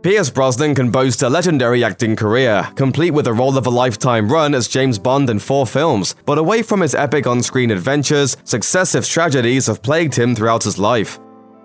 Pierce Brosnan can boast a legendary acting career, complete with a role-of-a-lifetime run as James Bond in 4 films, but away from his epic on-screen adventures, successive tragedies have plagued him throughout his life.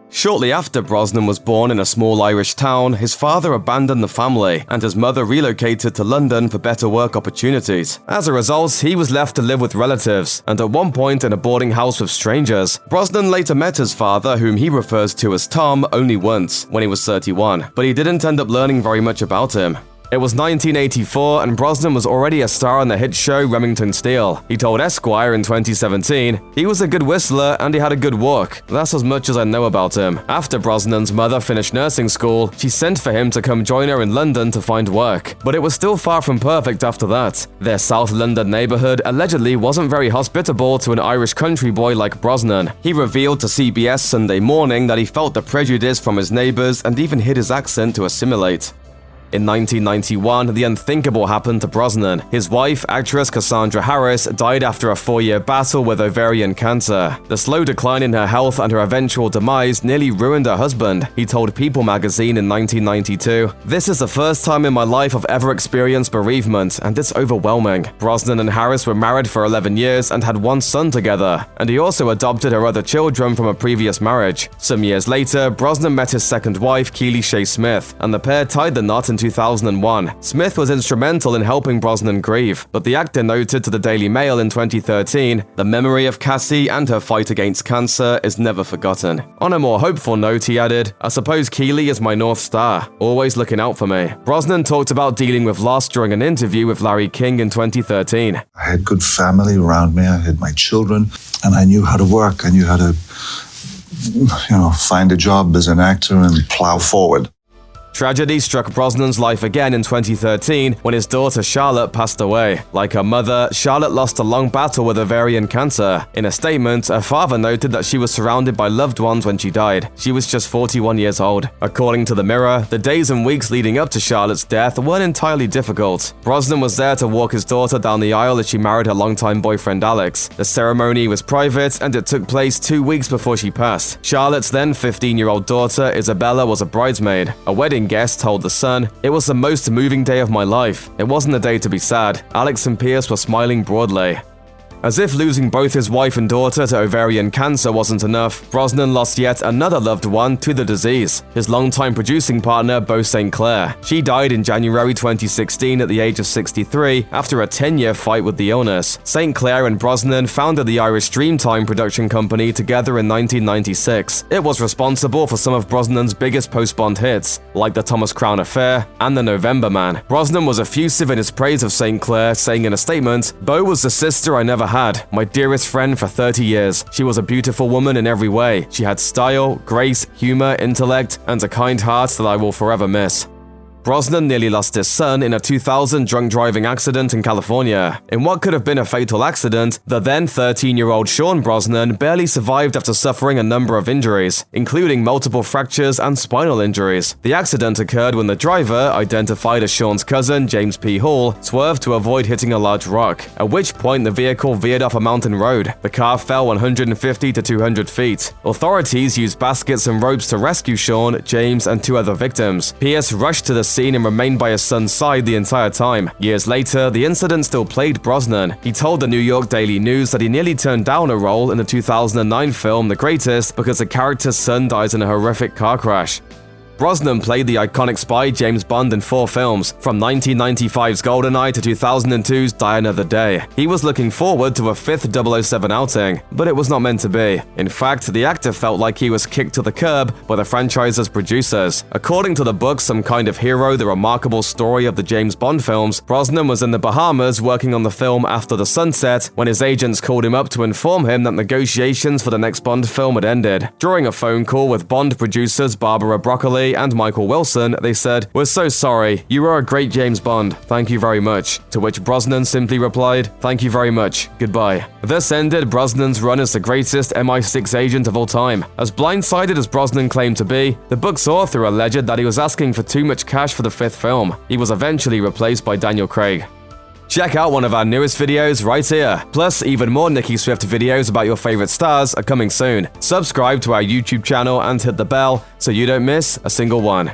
Shortly after Brosnan was born in a small Irish town, his father abandoned the family, and his mother relocated to London for better work opportunities. As a result, he was left to live with relatives, and at one point in a boarding house with strangers. Brosnan later met his father, whom he refers to as Tom, only once, when he was 31, but he didn't end up learning very much about him. It was 1984, and Brosnan was already a star on the hit show Remington Steele. He told Esquire in 2017, "He was a good whistler and he had a good walk. That's as much as I know about him." After Brosnan's mother finished nursing school, she sent for him to come join her in London to find work. But it was still far from perfect after that. Their South London neighborhood allegedly wasn't very hospitable to an Irish country boy like Brosnan. He revealed to CBS Sunday Morning that he felt the prejudice from his neighbors and even hid his accent to assimilate. In 1991, the unthinkable happened to Brosnan. His wife, actress Cassandra Harris, died after a 4-year battle with ovarian cancer. The slow decline in her health and her eventual demise nearly ruined her husband, he told People magazine in 1992. "This is the first time in my life I've ever experienced bereavement, and it's overwhelming." Brosnan and Harris were married for 11 years and had 1 son together, and he also adopted her other children from a previous marriage. Some years later, Brosnan met his second wife, Keely Shea Smith, and the pair tied the knot in 2001. Smith was instrumental in helping Brosnan grieve, but the actor noted to the Daily Mail in 2013, "The memory of Cassie and her fight against cancer is never forgotten." On a more hopeful note, he added, "I suppose Keely is my North Star, always looking out for me." Brosnan talked about dealing with loss during an interview with Larry King in 2013. "I had good family around me, I had my children, and I knew how to work. I knew how to, find a job as an actor and plow forward." Tragedy struck Brosnan's life again in 2013 when his daughter Charlotte passed away. Like her mother, Charlotte lost a long battle with ovarian cancer. In a statement, her father noted that she was surrounded by loved ones when she died. She was just 41 years old. According to the Mirror, the days and weeks leading up to Charlotte's death weren't entirely difficult. Brosnan was there to walk his daughter down the aisle as she married her longtime boyfriend Alex. The ceremony was private and it took place 2 weeks before she passed. Charlotte's then 15-year-old daughter Isabella was a bridesmaid. A wedding guest told The Sun, "It was the most moving day of my life. It wasn't a day to be sad. Alex and Pierce were smiling broadly." As if losing both his wife and daughter to ovarian cancer wasn't enough, Brosnan lost yet another loved one to the disease, his longtime producing partner Beau St. Clair. She died in January 2016 at the age of 63 after a 10-year fight with the illness. St. Clair and Brosnan founded the Irish Dreamtime production company together in 1996. It was responsible for some of Brosnan's biggest post-Bond hits, like The Thomas Crown Affair and The November Man. Brosnan was effusive in his praise of St. Clair, saying in a statement, "Beau was the sister I never had, my dearest friend for 30 years. She was a beautiful woman in every way. She had style, grace, humor, intellect, and a kind heart that I will forever miss." Brosnan nearly lost his son in a 2000 drunk driving accident in California. In what could have been a fatal accident, the then 13-year-old Sean Brosnan barely survived after suffering a number of injuries, including multiple fractures and spinal injuries. The accident occurred when the driver, identified as Sean's cousin James P. Hall, swerved to avoid hitting a large rock, at which point the vehicle veered off a mountain road. The car fell 150 to 200 feet. Authorities used baskets and ropes to rescue Sean, James, and 2 other victims. Pierce rushed to the scene and remained by his son's side the entire time. Years later, the incident still plagued Brosnan. He told the New York Daily News that he nearly turned down a role in the 2009 film The Greatest because the character's son dies in a horrific car crash. Brosnan played the iconic spy James Bond in 4 films, from 1995's GoldenEye to 2002's Die Another Day. He was looking forward to a 5th 007 outing, but it was not meant to be. In fact, the actor felt like he was kicked to the curb by the franchise's producers. According to the book Some Kind of Hero, the remarkable story of the James Bond films, Brosnan was in the Bahamas working on the film After the Sunset when his agents called him up to inform him that negotiations for the next Bond film had ended. During a phone call with Bond producers Barbara Broccoli and Michael Wilson, they said, "We're so sorry. You were a great James Bond. Thank you very much." To which Brosnan simply replied, "Thank you very much. Goodbye." This ended Brosnan's run as the greatest MI6 agent of all time. As blindsided as Brosnan claimed to be, the book's author alleged that he was asking for too much cash for the 5th film. He was eventually replaced by Daniel Craig. Check out one of our newest videos right here. Plus, even more Nicki Swift videos about your favorite stars are coming soon. Subscribe to our YouTube channel and hit the bell so you don't miss a single one.